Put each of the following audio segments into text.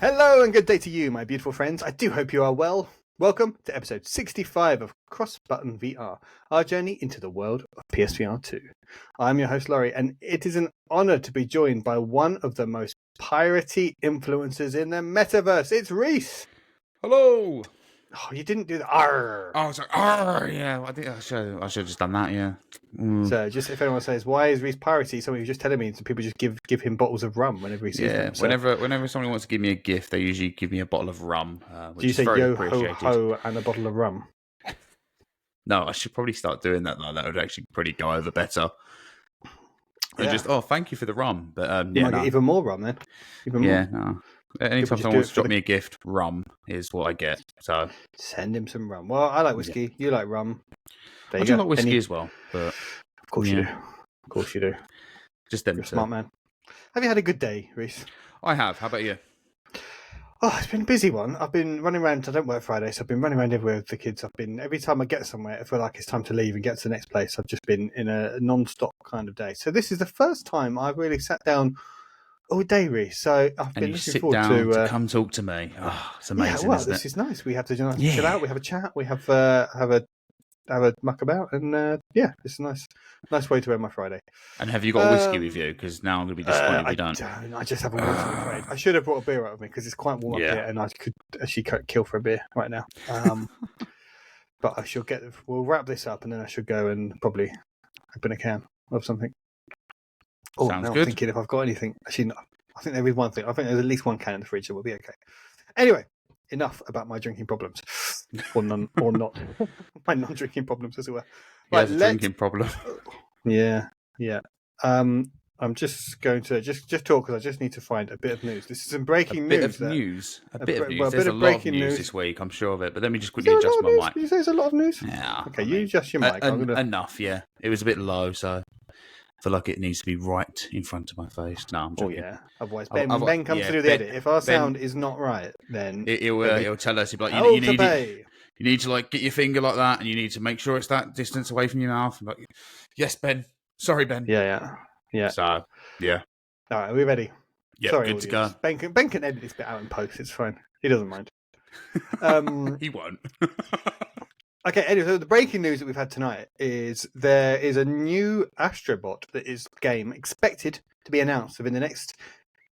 Hello and good day to you, my beautiful friends. I do hope you are well. Welcome to episode 65 of Cross-Button VR, our journey into the world of PSVR2. I'm your host, Laurie, and it is an honor to be joined by one of the most piratey influencers in the metaverse. It's Reese. Hello. Oh, you didn't do the arr. Oh, sorry. Arr, yeah. I think I should have just done that. Yeah. So, just if anyone says, "Why is Reese piratey?" Somebody was just telling me, so people just give him bottles of rum whenever he sees them. So. Whenever somebody wants to give me a gift, they usually give me a bottle of rum. Which Do you is say very yo appreciated. ho ho and a bottle of rum? No, I should probably start doing that. Though. That would actually pretty go over better. And Yeah. just thank you for the rum, but You might get even more rum then. Even yeah, more. no. Anytime someone wants to drop me a gift, rum is what I get. So send him some rum. Well, I like whiskey. Yeah. You like rum. I do like whiskey as well, but of course you do. Of course you do. Just them. You're a smart man. Have you had a good day, Reese? I have. How about you? Oh, it's been a busy one. I've been running around. I don't work Friday, so I've been running around everywhere with the kids. Every time I get somewhere, I feel like it's time to leave and get to the next place. I've just been in a non-stop kind of day. So this is the first time I've really sat down all day, Reese. So I've been looking forward to come talk to me. Oh, it's amazing. Yeah, well, isn't this it? is nice. We have to chill out. We have a chat. We have a muck about, and it's a nice way to end my Friday. And have you got a whiskey with you? Because now I'm going to be disappointed if you don't. I just haven't water, I'm afraid. I should have brought a beer out with me because it's quite warm up here, and I could actually kill for a beer right now. But I shall we'll wrap this up, and then I should go and probably open a can of something. Oh, Sounds now good. I'm thinking if I've got anything. Actually, no. I think there is one thing. I think there's at least one can in the fridge, so we'll be okay. Anyway, enough about my drinking problems, or not. My non-drinking problems, as it were. Right, drinking problem. Yeah. I'm just going to just talk because I just need to find a bit of news. This is some breaking news. A bit of news. There's a lot of news this week, I'm sure of it. But let me just quickly adjust my mic. Did you say there's a lot of news? Yeah. Okay, you adjust your mic. Enough, yeah. It was a bit low, so I feel like it needs to be right in front of my face. No, I'm joking. Oh, yeah. Otherwise, Ben comes to do the edit. If our sound is not right, then it'll tell us. Like, you need to like get your finger like that, and you need to make sure it's that distance away from your mouth. I'm like, yes, Ben. Sorry, Ben. Yeah. So, yeah. All right, are we ready? Yeah, sorry, good audience. to go. Ben can edit this bit out in post. It's fine. He doesn't mind. He won't. Okay, anyway, so the breaking news that we've had tonight is there is a new Astro Bot game expected to be announced within the next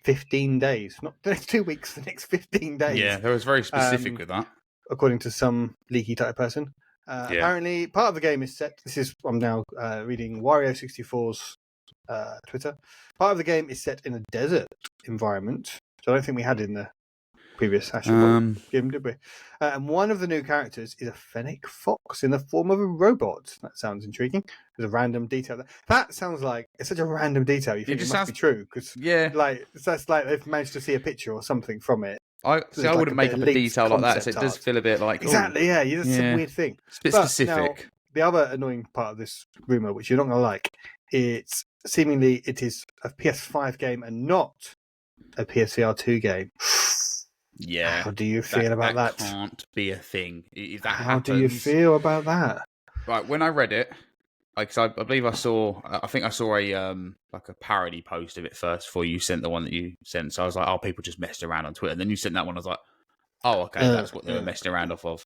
15 days. Not the next 2 weeks, the next 15 days. Yeah, they was very specific with that. According to some leaky type person. Apparently, part of the game is set. I'm now reading Wario64's Twitter. Part of the game is set in a desert environment, which I don't think we had in the previous Astro Bot game, did we? And one of the new characters is a fennec fox in the form of a robot. That sounds intriguing. There's a random detail. That sounds like it's such a random detail. You think it must be true because that's like they've managed to see a picture or something from it. I wouldn't make up a detail like that, so it does feel a bit like... Exactly, yeah. It's some weird thing. It's a bit specific. Now, the other annoying part of this rumour, which you're not going to like, it's seemingly it is a PS5 game and not a PSVR2 game. Yeah. How do you feel about that? That can't be a thing. If that How happens... do you feel about that? Right, when I read it, I believe I saw a parody post of it first before you sent the one that you sent. So I was like, oh, people just messed around on Twitter. And then you sent that one. I was like, oh, okay, that's what they were messing around off of.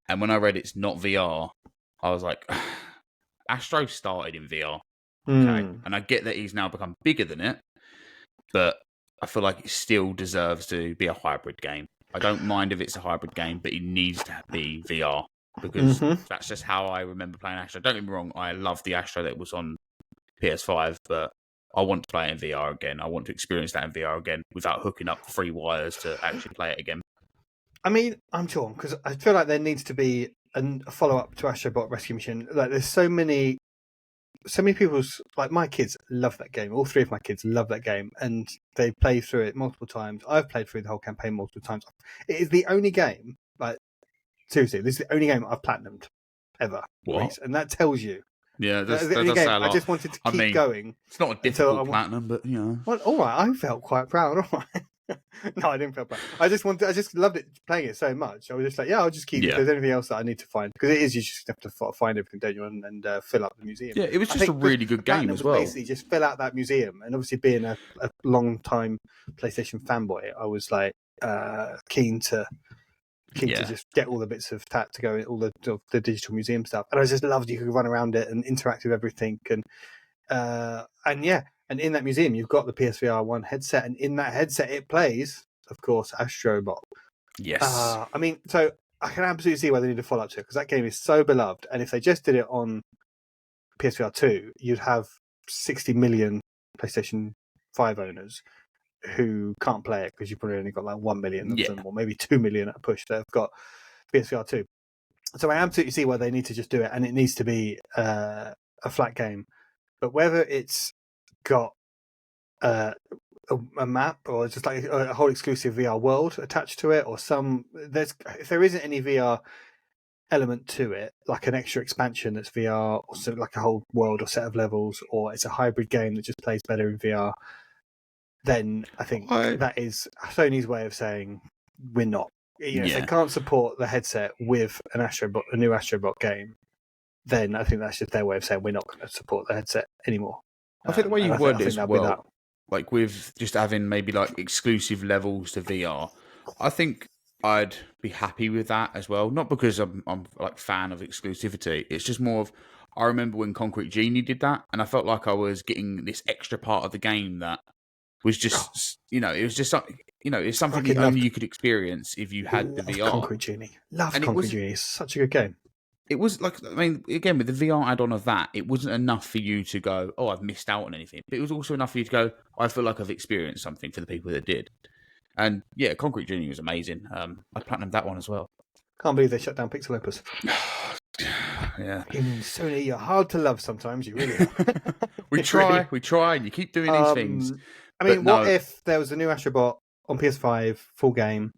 And when I read it's not VR, I was like, Astro started in VR. Okay. And I get that he's now become bigger than it, but I feel like it still deserves to be a hybrid game. I don't mind if it's a hybrid game, but it needs to be VR. Because that's just how I remember playing Astro. Don't get me wrong, I love the Astro that was on PS5, but I want to play it in VR again. I want to experience that in VR again without hooking up 3 wires to actually play it again. I mean, I'm torn because I feel like there needs to be a follow-up to Astro Bot Rescue Mission. Like, there's so many people's, like, my kids love that game. All 3 of my kids love that game, and they play through it multiple times. I've played through the whole campaign multiple times. It is the only game, like, seriously, this is the only game I've platinumed ever. What? And that tells you. Yeah, that's the only say game. a lot. I just wanted to keep going. It's not a difficult platinum, but, you know. Well, all right, I felt quite proud. All right. No, I didn't feel proud. I just loved it, playing it so much. I was just like, yeah, I'll just keep it. If there's anything else that I need to find. Because it is, you just have to find everything, don't you, and fill up the museum. Yeah, it was just a really good game as well. Basically, just fill out that museum. And obviously, being a long-time PlayStation fanboy, I was like, keen to just get all the bits of TAT to go in, all the digital museum stuff. And I just loved you could run around it and interact with everything. And in that museum, you've got the PSVR 1 headset, and in that headset, it plays, of course, Astro Bot. Yes. I mean, so I can absolutely see why they need a follow-up to it, because that game is so beloved. And if they just did it on PSVR 2, you'd have 60 million PlayStation 5 owners who can't play it, because you've probably only got like 1 million of them, or maybe 2 million at a push that have got PSVR 2. So I absolutely see why they need to just do it, and it needs to be a flat game. But whether it's got a map, or just like a whole exclusive VR world attached to it, or if there isn't any VR element to it, like an extra expansion that's VR, or sort of like a whole world or set of levels, or it's a hybrid game that just plays better in VR, then I think that is Sony's way of saying we're not. If they can't support the headset with a new Astro Bot game, then I think that's just their way of saying we're not going to support the headset anymore. I think the way you word it as well, like with just having maybe like exclusive levels to VR, I think I'd be happy with that as well. Not because I'm like fan of exclusivity. It's just more of, I remember when Concrete Genie did that, and I felt like I was getting this extra part of the game that was just, it was just something, it's something that only you could experience if you had the VR. Concrete Genie. Concrete Genie. It's such a good game. It was like, I mean, again, with the VR add-on of that, it wasn't enough for you to go, oh, I've missed out on anything. But it was also enough for you to go, I feel like I've experienced something for the people that did. And yeah, Concrete Genie was amazing. I platinumed that one as well. Can't believe they shut down Pixel Opus. Yeah. Sony, you're hard to love sometimes. You really are. we try, and you keep doing these things. I mean, what if there was a new Astro Bot on PS5, full game,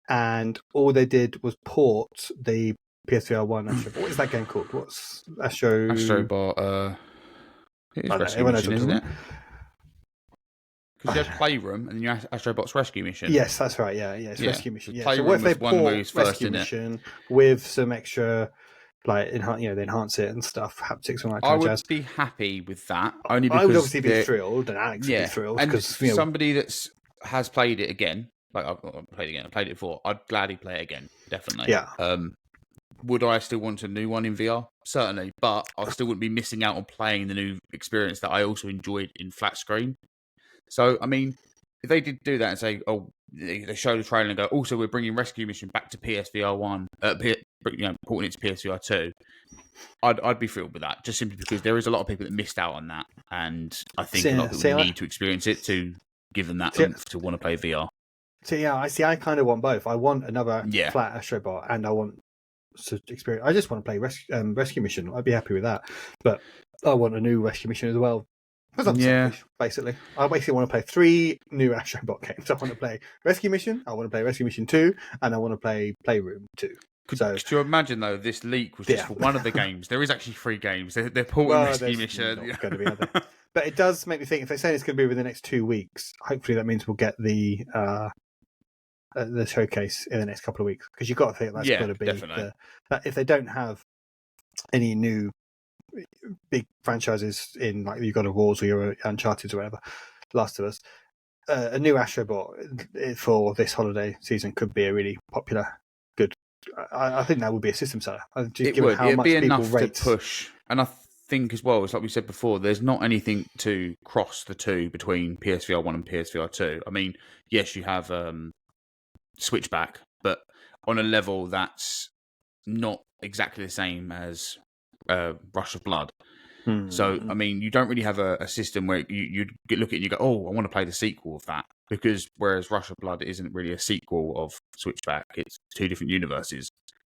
and all they did was port the PSVR 1 Astro Bot? What is that game called? What's Astro Bot? It is Rescue Mission, isn't it? Because you have Playroom and then you have Astro Bot's Rescue Mission. Yes, that's right. Yeah, it's Rescue Mission. Yeah. Playroom So what if they port Rescue Mission with some extra, like, they enhance it and stuff, haptics and all that kind of jazz? I would be happy with that. Only because I would obviously be thrilled, and Alex would be thrilled. And somebody that has played it again, like I've played it again, I played it before, I'd gladly play it again, definitely. Yeah. Would I still want a new one in VR? Certainly, but I still wouldn't be missing out on playing the new experience that I also enjoyed in flat screen. So, I mean, if they did do that and say, oh, they show the trailer and go, also, we're bringing Rescue Mission back to PSVR 1, porting it to PSVR 2, I'd be thrilled with that, just simply because there is a lot of people that missed out on that, and I think a lot of people need to experience it to give them that oomph to want to play VR. So, I kind of want both. I want another flat Astro Bot, and I want to experience. I just want to play Rescue Mission. I'd be happy with that, but I want a new Rescue Mission as well. Basically, I basically want to play 3 new Astro Bot games. I want to play Rescue Mission, I want to play Rescue Mission 2, and I want to play Playroom 2. Could you imagine, though, this leak was just for one of the games? There is actually 3 games. They're porting Rescue Mission. Not going to be other. But it does make me think, if they're saying it's going to be within the next 2 weeks, hopefully that means we'll get the showcase in the next couple of weeks. Because you've got to think that's got to be if they don't have any new big franchises in, like you've got a Wars or your Uncharted or whatever, Last of Us, a new Astro Bot for this holiday season could be a really popular, good. I think that would be a system seller. It would. It'd be enough to push, and I think as well, it's like we said before, there's not anything to cross the two between PSVR 1 and PSVR 2. I mean, yes, you have Switchback, but on a level that's not exactly the same as Rush of Blood. So, I mean, you don't really have a system where you look at it and you go, oh, I want to play the sequel of that. Because whereas Rush of Blood isn't really a sequel of Switchback, it's 2 different universes.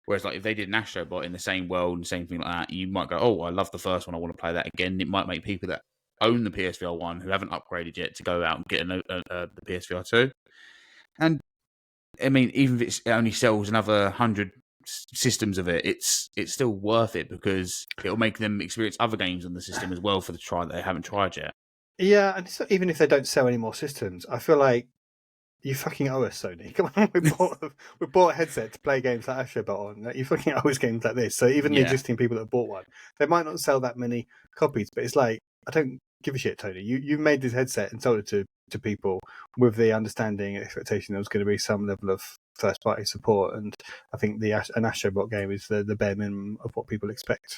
Whereas, like, if they did an Astro Bot in the same world and same thing like that, you might go, oh, I love the first one, I want to play that again. It might make people that own the PSVR 1 who haven't upgraded yet to go out and get the PSVR 2. And, I mean, even if it only sells another 100 systems of it, it's still worth it because it'll make them experience other games on the system as well for the try that they haven't tried yet. Yeah, and even if they don't sell any more systems, I feel like you fucking owe us, Sony. Come on, we bought a headset to play games like Astro Bot on. Like, you fucking owe us games like this. So even the existing people that bought one, they might not sell that many copies, but it's like, I don't give a shit, Tony. You made this headset and sold it to to people with the understanding and expectation there was going to be some level of first-party support. And I think an Astro Bot game is the bare minimum of what people expect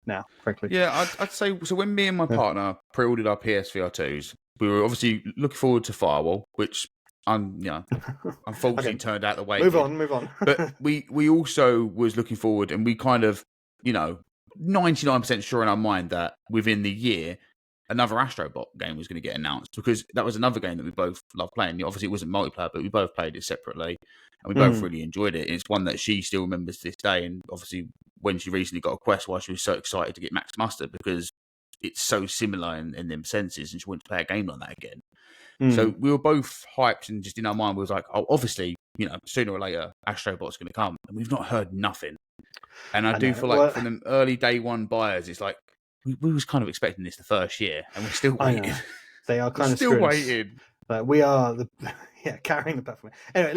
now, frankly. Yeah, I'd say, so when me and my partner pre-ordered our PSVR2s, we were obviously looking forward to Firewall, which unfortunately turned out the way Move on. But we also was looking forward, and we kind of, 99% sure in our mind that within the year, another Astro Bot game was going to get announced, because that was another game that we both loved playing. Obviously, it wasn't multiplayer, but we both played it separately, and we both really enjoyed it. It's one that she still remembers to this day, and obviously, when she recently got a Quest, why she was so excited to get Max Mustard, because it's so similar in them senses, and she wanted to play a game like that again. So we were both hyped, and just in our mind, we was like, oh, obviously, sooner or later, Astro Bot's going to come, and we've not heard nothing. And I do feel like from the early day one buyers, it's like we was kind of expecting this the first year, and we're still waiting. They are kind of still waiting. Like we are carrying the platform. Anyway,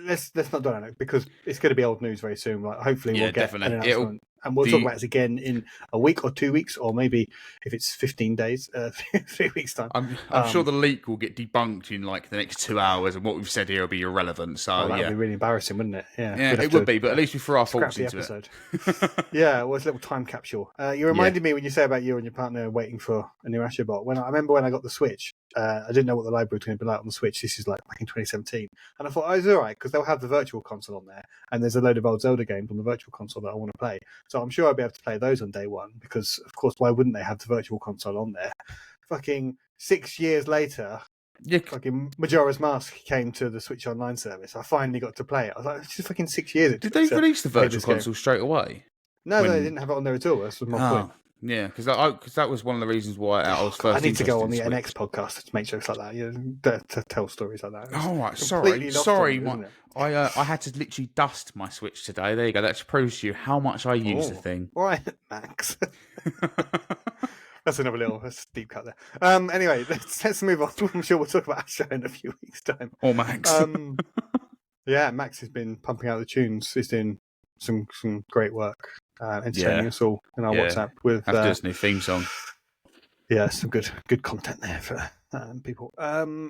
let's not dwell on it, because it's going to be old news very soon. Like, hopefully we'll get an announcement. And we'll talk about it again in a week or 2 weeks, or maybe if it's 15 days, 3 weeks time. I'm sure the leak will get debunked in like the next 2 hours, and what we've said here will be irrelevant. So that would be really embarrassing, wouldn't it? Yeah, it would be. But at least we threw our thoughts into episode. It. Yeah, well, it's a little time capsule. You reminded me when you say about you and your partner waiting for a new Astro Bot. I remember when I got the Switch, I didn't know what the library was going to be like on the Switch. This is like back in 2017, and I thought, oh, it's all right, because they'll have the virtual console on there, and there's a load of old Zelda games on the virtual console that I want to play. So I'm sure I'll be able to play those on day one, because of course, why wouldn't they have the virtual console on there? Fucking 6 years later, fucking Majora's Mask came to the Switch Online service. I finally got to play it. I was like, it's just fucking 6 years. Did they release the virtual console straight away? No, they didn't have it on there at all. That's my point. Yeah, because that was one of the reasons why I was first. I need to go on the NX podcast to make jokes like that. To tell stories like that. Oh, right. Sorry. I had to literally dust my Switch today. There you go. That proves to you how much I use the thing. All right, Max. That's another little deep cut there. Anyway, let's move on. I'm sure we'll talk about Astro in a few weeks' time. Or Max. Yeah, Max has been pumping out the tunes. He's doing some great work. Entertaining us all in our WhatsApp with this new theme song. Yeah, some good content there for people.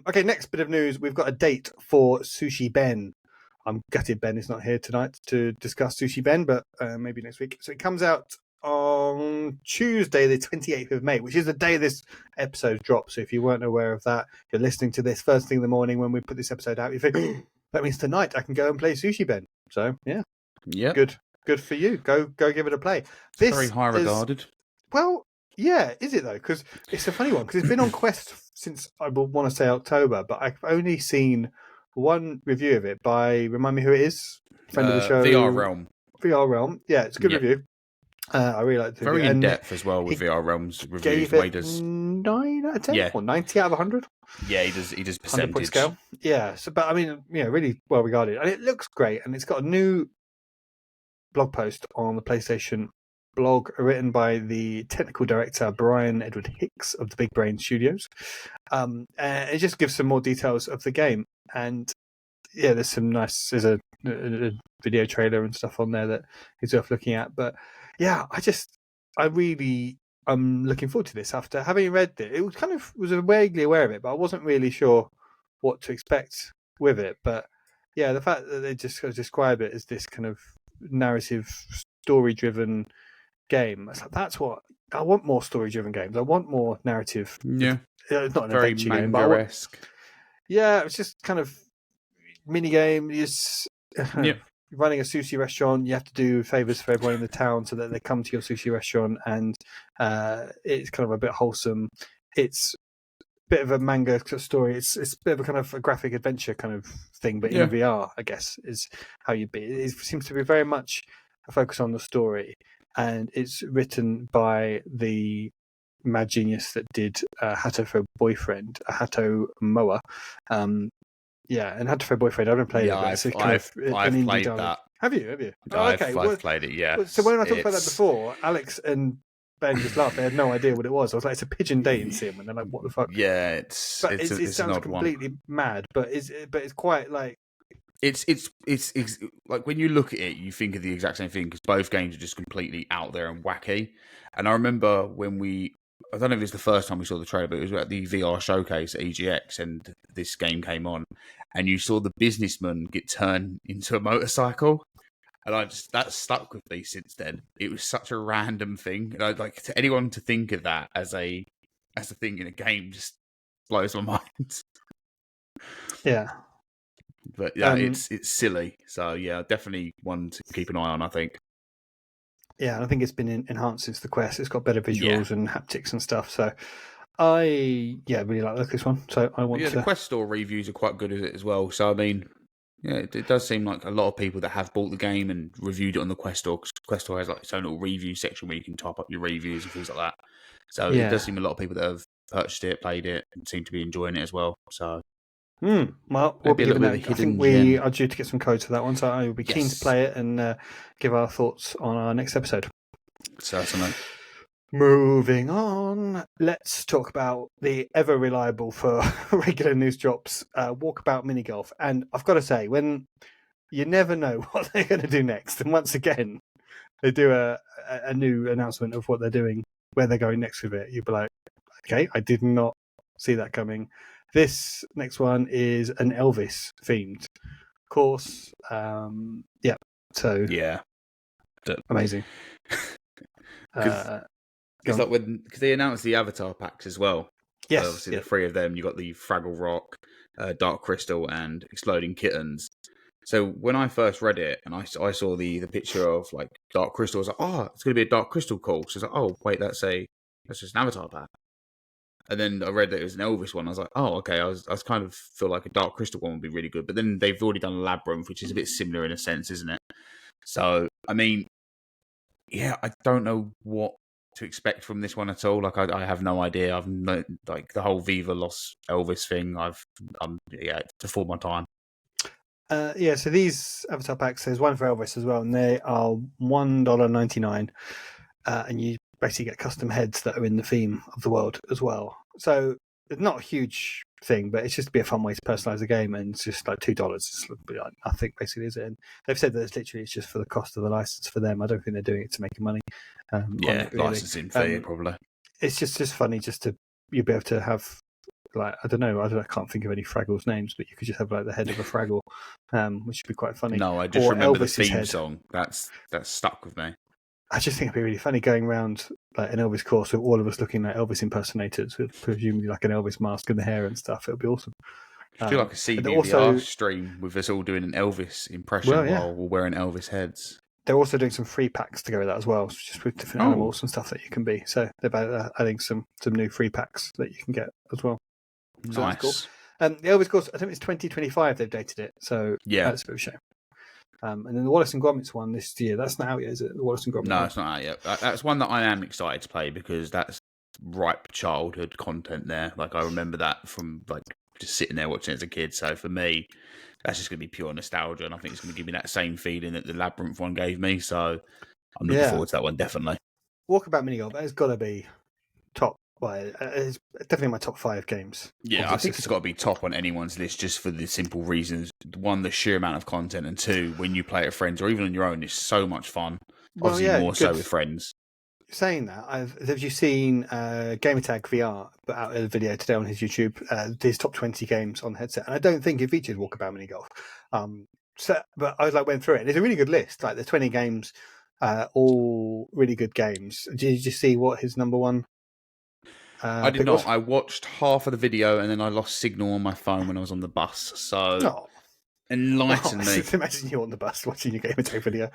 Okay, next bit of news. We've got a date for Sushi Ben. I'm gutted Ben is not here tonight to discuss Sushi Ben, but maybe next week. So it comes out on Tuesday, the 28th of May, which is the day this episode drops. So if you weren't aware of that, you're listening to this first thing in the morning when we put this episode out, you think, that means tonight I can go and play Sushi Ben. So yeah, Good for you. Go give it a play. This very high regarded. Well, yeah, is it though? Because it's a funny one. Because it's been on Quest since I want to say October, but I've only seen one review of it by. Remind me who it is. Friend of the show. VR Realm. VR Realm. Yeah, it's a good review. I really like the very in depth as well with VR Realm's reviews. Gave it 9 out of 10 or 90 out of 100. Yeah, he does percentage 100-point scale. Yeah, so but I mean, really well regarded, and it looks great, and it's got a new blog post on the PlayStation blog written by the technical director Brian Edward Hicks of the Big Brain Studios. And it just gives some more details of the game, and there's a video trailer and stuff on there that is worth looking at. But yeah, I'm looking forward to this after having read it. It was vaguely aware of it, but I wasn't really sure what to expect with it. But yeah, the fact that they just describe it as this kind of narrative, story-driven game. It's like, that's what I want. More story-driven games. I want more narrative. Yeah, it's not an very adventure game, manga-esque. It's just kind of mini game. You're running a sushi restaurant. You have to do favors for everyone in the town so that they come to your sushi restaurant, and it's kind of a bit wholesome. It's bit of a manga story. It's a bit of a kind of a graphic adventure kind of thing, but in VR, I guess, is how you'd be. It seems to be very much a focus on the story, and it's written by the mad genius that did Hato for Boyfriend, Hato Moa. And Hato for Boyfriend, I haven't played it, but I've played that. Have you? I've played it, yeah. So when I talked about that before, Alex and Ben just laughed. They had no idea what it was. I was like, it's a pigeon dating sim, and they're like, what the fuck? Yeah, it sounds completely mad, but it's quite like it's like when you look at it, you think of the exact same thing, because both games are just completely out there and wacky. And I remember when we I don't know if it's the first time we saw the trailer, but it was at the VR showcase at EGX, and this game came on, and you saw the businessman get turned into a motorcycle, and that stuck with me since then. It was such a random thing, and like to anyone to think of that as a thing in a game just blows my mind. Yeah. But yeah, it's silly. So yeah, definitely one to keep an eye on, I think. Yeah, I think it's been enhanced since the Quest. It's got better visuals and haptics and stuff. So I really like this one. So I want to. The Quest Store reviews are quite good at it as well. So I mean, yeah, it does seem like a lot of people that have bought the game and reviewed it on the Quest Store, because Quest Store has like its own little review section where you can type up your reviews and things like that. So it does seem a lot of people that have purchased it, played it, and seem to be enjoying it as well. So well, we'll be giving that. I think we are due to get some codes for that one, so I will be keen to play it and give our thoughts on our next episode. Certainly. Moving on, let's talk about the ever reliable for regular news drops, Walkabout Minigolf. And I've got to say, when you never know what they're going to do next, and once again they do a new announcement of what they're doing, where they're going next with it, you'll be like, okay, I did not see that coming. This next one is an Elvis themed course. Amazing. It's like because they announced the Avatar packs as well. Yes, obviously the three of them. You got the Fraggle Rock, Dark Crystal, and Exploding Kittens. So when I first read it and I saw the picture of like Dark Crystal, I was like, oh, it's going to be a Dark Crystal course. So I was like, oh wait, that's just an Avatar pack. And then I read that it was an Elvis one. I was like, oh, okay. I was kind of feel like a Dark Crystal one would be really good. But then they've already done Labyrinth, which is a bit similar in a sense, isn't it? So, I mean, yeah, I don't know what to expect from this one at all. Like, I have no idea. I've no, like the whole Viva Los Elvis thing. It's before my time. So these Avatar packs, there's one for Elvis as well, and they are $1.99, and you basically get custom heads that are in the theme of the world as well. So it's not a huge thing, but it's just to be a fun way to personalize the game, and it's just like $2. It's like nothing, basically, is it? And they've said that it's just for the cost of the license for them. I don't think they're doing it to make money. Licensing fee probably. It's just funny, just to you'll be able to have. Like I can't think of any Fraggles names, but you could just have like the head of a Fraggle, which would be quite funny. No, I just remember the theme song. That's stuck with me. I just think it'd be really funny going around like an Elvis course with all of us looking like Elvis impersonators with presumably like an Elvis mask and the hair and stuff. It would be awesome. I feel like a CBVR stream with us all doing an Elvis impression while we're wearing Elvis heads. They're also doing some free packs to go with that as well, just with different animals and stuff that you can be. So they're adding some new free packs that you can get as well. So nice. That's cool. The Elvis course, I think it's 2025 they've dated it. So that's a bit of a shame. And then the Wallace and Gromit one this year, that's not out yet, is it? The Wallace and Gromit No, it's not out yet. That's one that I am excited to play because that's ripe childhood content there. Like I remember that from like just sitting there watching it as a kid. So for me, that's just going to be pure nostalgia, and I think it's going to give me that same feeling that the Labyrinth one gave me. So I'm looking forward to that one, definitely. Walkabout Minigolf, that's got to be top. Well, it's definitely my top 5 games. Yeah, I think it's got to be top on anyone's list just for the simple reasons. One, the sheer amount of content, and two, when you play it with friends or even on your own, it's so much fun. Obviously, more so with friends. Saying that, have you seen GamertagVR put out a video today on his YouTube, his top 20 games on the headset? And I don't think it featured Walkabout Minigolf. But I went through it. It's a really good list. Like the 20 games, all really good games. Did you just see what his number one? I did not. I watched half of the video and then I lost signal on my phone when I was on the bus. So enlighten me. Imagine you on the bus watching your GamerTag video.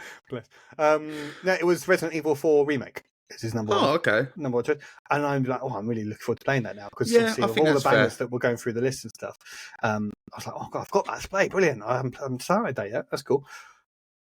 No, it was Resident Evil 4 Remake. It's his number one. Oh, okay. Number one choice. And I'm like, I'm really looking forward to playing that now because obviously of all the bangers that were going through the list and stuff. I was like, oh God, I've got that to play. Brilliant. I'm sorry, that's cool.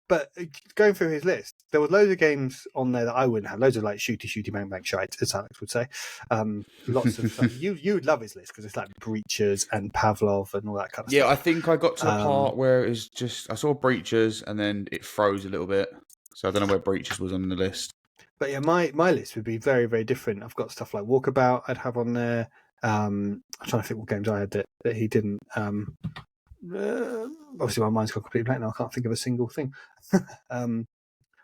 But going through his list, there were loads of games on there that I wouldn't have. Loads of like shooty bang bang shite, as Alex would say. Lots of stuff. You would love his list because it's like Breachers and Pavlov and all that kind of stuff. Yeah, I think I got to the part where it was just I saw Breachers and then it froze a little bit. So I don't know where Breachers was on the list. But yeah, my list would be very, very different. I've got stuff like Walkabout I'd have on there. I'm trying to think what games I had that he didn't. Obviously, my mind's gone completely blank now. I can't think of a single thing. The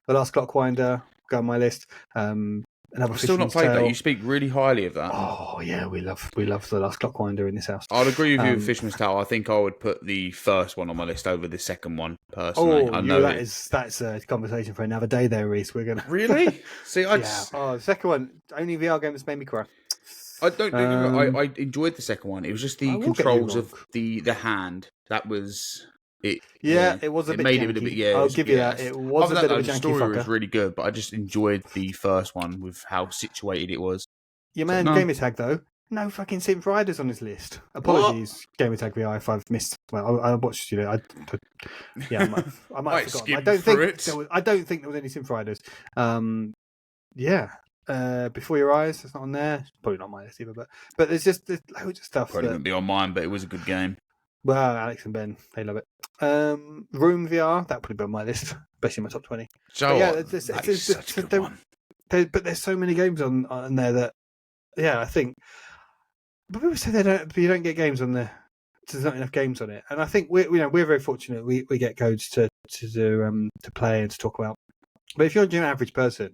Last Clockwinder, go on my list. Another I've still not Fisherman's played that. Tale. You speak really highly of that. Oh yeah, we love the Last Clockwinder in this house. I'd agree with you with Fisherman's Tale. I think I would put the first one on my list over the second one personally. That's a conversation for another day there, Reese. We're gonna really see. the second one, only VR game that's made me cry. I don't. I enjoyed the second one. It was just the controls of the hand that was it. Yeah, it was a bit. Made janky. it a bit. Yeah, I'll give you that. It was a bit of a janky The story fucker. was really good, but I just enjoyed the first one with how situated it was. Your man Gamertag though, no fucking Synth Riders on his list. Apologies, GamertagVR, if I've missed. Well, I watched I might have forgotten. I don't think there was any Synth Riders. Before Your Eyes, that's not on there. Probably not my list either, but there's loads of stuff. Probably wouldn't be on mine, but it was a good game. Well, Alex and Ben, they love it. Room VR, that would probably be on my list, especially in my top 20. So that is such a good one. But there's so many games on there that, I think. But people say you don't get games on there. There's not enough games on it, and I think we're very fortunate. We get codes to play and to talk about. But if you're an average person,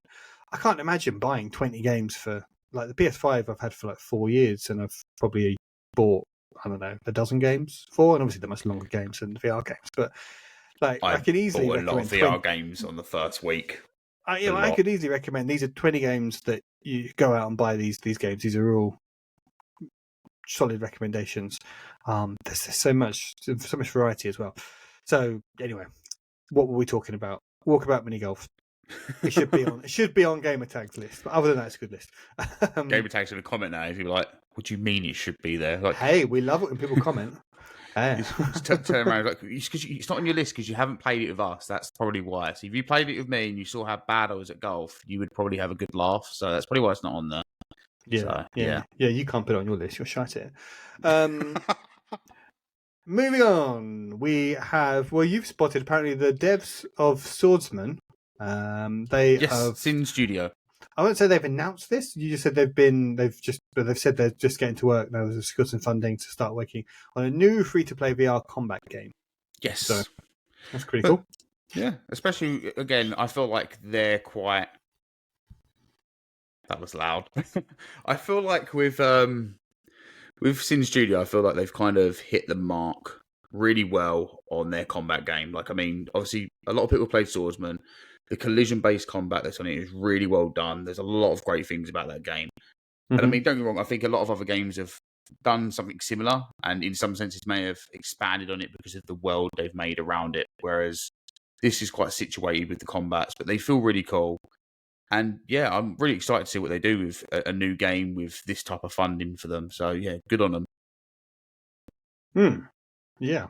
I can't imagine buying 20 games for like the PS5. I've had for like 4 years, and I've probably bought, I don't know, a dozen games for, and obviously they're much longer games than VR games. But like I can easily bought a lot of VR 20 games on the first week. I could easily recommend these are 20 games that you go out and buy these games. These are all solid recommendations. There's so much variety as well. So anyway, what were we talking about? Walkabout Minigolf. It should be on Gamertag's list. But other than that, it's a good list. Gamertag's going to comment now. He'll be like, "What do you mean it should be there?" Like, hey, we love it when people comment. Turn around like it's not on your list because you haven't played it with us. That's probably why. So if you played it with me and you saw how bad I was at golf, you would probably have a good laugh. So that's probably why it's not on there. Yeah. You can't put it on your list. You're shite at it. Moving on, we have you've spotted apparently the devs of Swordsman. They've SinnStudio. I won't say they've announced this. You just said they've said they're just getting to work now. They've got some funding to start working on a new free-to-play VR combat game. Yes, so that's pretty cool. Yeah, especially again, I feel like they're quite. That was loud. I feel like with SinnStudio, I feel like they've kind of hit the mark really well on their combat game. Like, I mean, obviously, a lot of people played Swordsman. The collision-based combat that's on it is really well done. There's a lot of great things about that game. Mm-hmm. And I mean, don't get me wrong, I think a lot of other games have done something similar, and in some senses may have expanded on it because of the world they've made around it, whereas this is quite situated with the combats, but they feel really cool. And yeah, I'm really excited to see what they do with a new game with this type of funding for them. So yeah, good on them. Yeah.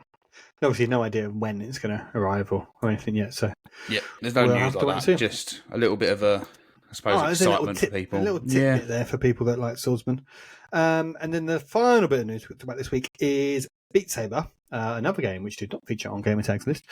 Obviously, no idea when it's going to arrive or anything yet. So yeah, there's no news like that. Just a little bit of a, I suppose, excitement for people. A little tidbit there for people that like Swordsman. And then the final bit of news we'll talk about this week is Beat Saber, another game which did not feature on Gamertag's list,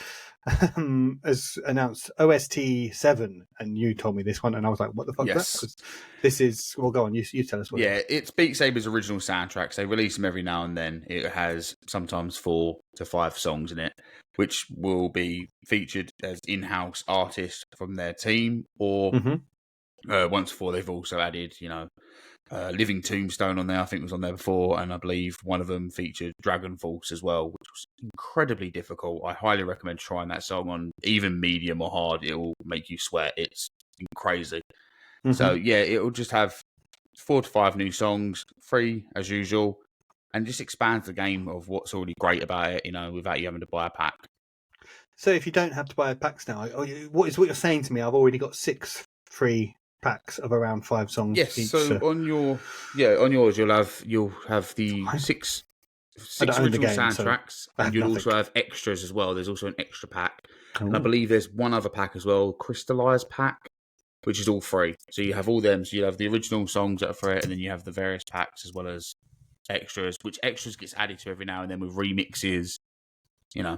has announced OST 7, and you told me this one, and I was like, what the fuck is that? 'Cause this is, well, go on, you tell us what it is. It's Beat Saber's original soundtracks. They release them every now and then. It has sometimes 4 to 5 songs in it, which will be featured as in-house artists from their team, or once before they've also added, Living Tombstone on there. I think was on there before, and I believe one of them featured Dragon Force as well, which was incredibly difficult. I highly recommend trying that song on even medium or hard. It will make you sweat. It's crazy. So yeah, it will just have 4 to 5 new songs, free as usual, and just expands the game of what's already great about it, without you having to buy a pack. So if you don't have to buy packs now, what you're saying to me? I've already got 6 free packs of around 5 songs. Yes, each, so on yours you'll have the six original soundtracks, and you'll also have extras as well. There's also an extra pack, and I believe there's one other pack as well, Crystallized pack, which is all free. So you have all them. So you have the original songs that are free, and then you have the various packs as well as extras, which extras gets added to every now and then with remixes.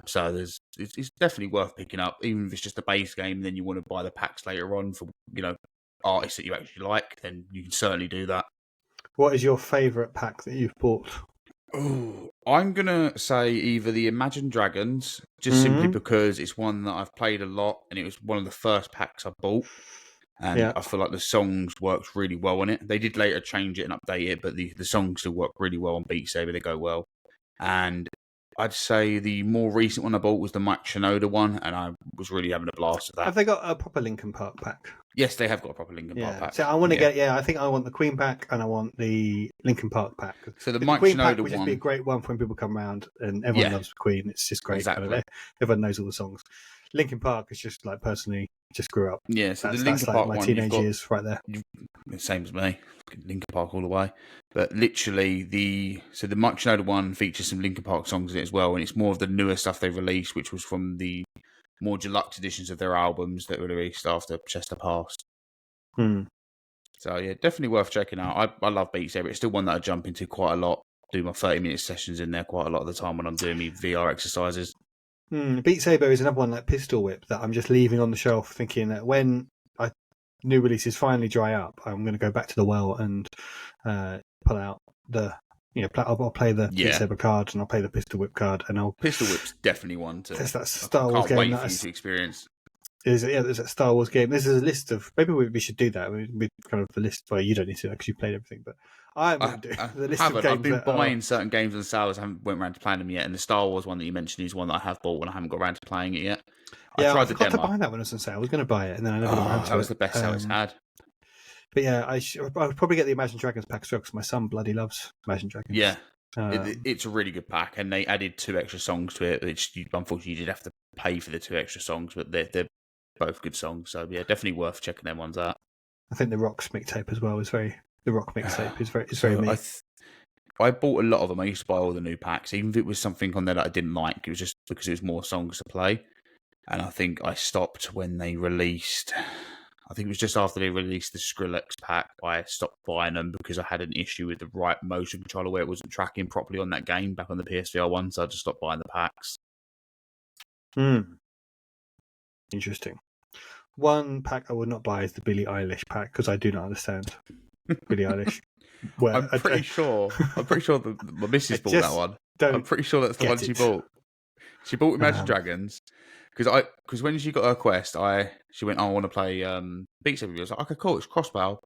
So it's definitely worth picking up, even if it's just a base game. Then you want to buy the packs later on for artists that you actually like, then you can certainly do that. What is your favourite pack that you've bought? Oh, I'm gonna say either the Imagine Dragons, just simply because it's one that I've played a lot, and it was one of the first packs I bought. And I feel like the songs worked really well on it. They did later change it and update it, but the songs still work really well on Beat Saber. They go well. And I'd say the more recent one I bought was the Mike Shinoda one, and I was really having a blast with that. Have they got a proper Linkin Park pack? Yes, they have got a proper Linkin Park pack. So I want to get, I think I want the Queen pack and I want the Linkin Park pack. So the Mike Queen Shinoda pack would just one be a great one for when people come around and everyone loves Queen. It's just great. Exactly. Everyone knows all the songs. Linkin Park is just like personally just grew up. Yeah, so that's the Linkin like Park my one, teenage years right there. Same as me, Linkin Park all the way. But literally, the Mike Shinoda one features some Linkin Park songs in it as well, and it's more of the newer stuff they released, which was from the more deluxe editions of their albums that were released after Chester passed. So yeah, definitely worth checking out. I love Beat Saber. It's still one that I jump into quite a lot. Do my 30-minute sessions in there quite a lot of the time when I'm doing my VR exercises. Beat Saber is another one like Pistol Whip that I'm just leaving on the shelf, thinking that when new releases finally dry up, I'm going to go back to the well and pull out the. I'll play the Beat Saber card and I'll play the Pistol Whip card, and Pistol Whip's definitely one to. That's that Star Wars game. Wait for you to experience. There's that Star Wars game. This is a list of. Maybe we should do that. We kind of the list. Well, you don't need to because you played everything, but I'm going to do the list of games. I've been buying certain games on sales. I haven't went around to playing them yet. And the Star Wars one that you mentioned is one that I have bought when I haven't got around to playing it yet. I forgot to buy that when it was on sale. I was going to buy it and then I never got around to it. That was the best sale it's had. But yeah, I would probably get the Imagine Dragons pack as well because my son bloody loves Imagine Dragons. Yeah. It's a really good pack, and they added 2 extra songs to it, which unfortunately you did have to pay for the 2 extra songs, but they're both good songs. So yeah, definitely worth checking them ones out. I think the Rock's mixtape as well is very. The Rock mixtape is very me. I bought a lot of them. I used to buy all the new packs, even if it was something on there that I didn't like. It was just because it was more songs to play, and I think I stopped when they released. I think it was just after they released the Skrillex pack, I stopped buying them because I had an issue with the right motion controller where it wasn't tracking properly on that game back on the PSVR 1, so I just stopped buying the packs. Interesting. One pack I would not buy is the Billie Eilish pack because I do not understand Billie Eilish. I'm pretty sure my missus bought that one. I'm pretty sure that's the one she bought. She bought Imagine Dragons. Because when she got her Quest, she went, I want to play Beat Saber. I was like, okay, cool, it's crossplay.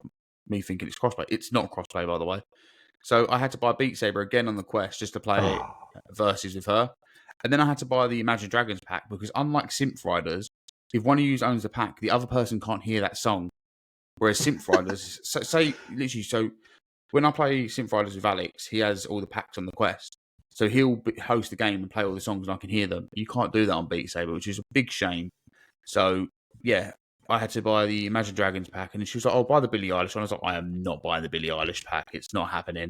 Me thinking it's crossplay. It's not crossplay, by the way. So I had to buy Beat Saber again on the Quest just to play versus with her. And then I had to buy the Imagine Dragons pack because unlike Synth Riders, if one of you owns the pack, the other person can't hear that song. Whereas Synth Riders, so when I play Synth Riders with Alex, he has all the packs on the Quest. So he'll host the game and play all the songs and I can hear them. You can't do that on Beat Saber, which is a big shame. So, yeah, I had to buy the Imagine Dragons pack. And she was like, buy the Billie Eilish one. I was like, I am not buying the Billie Eilish pack. It's not happening.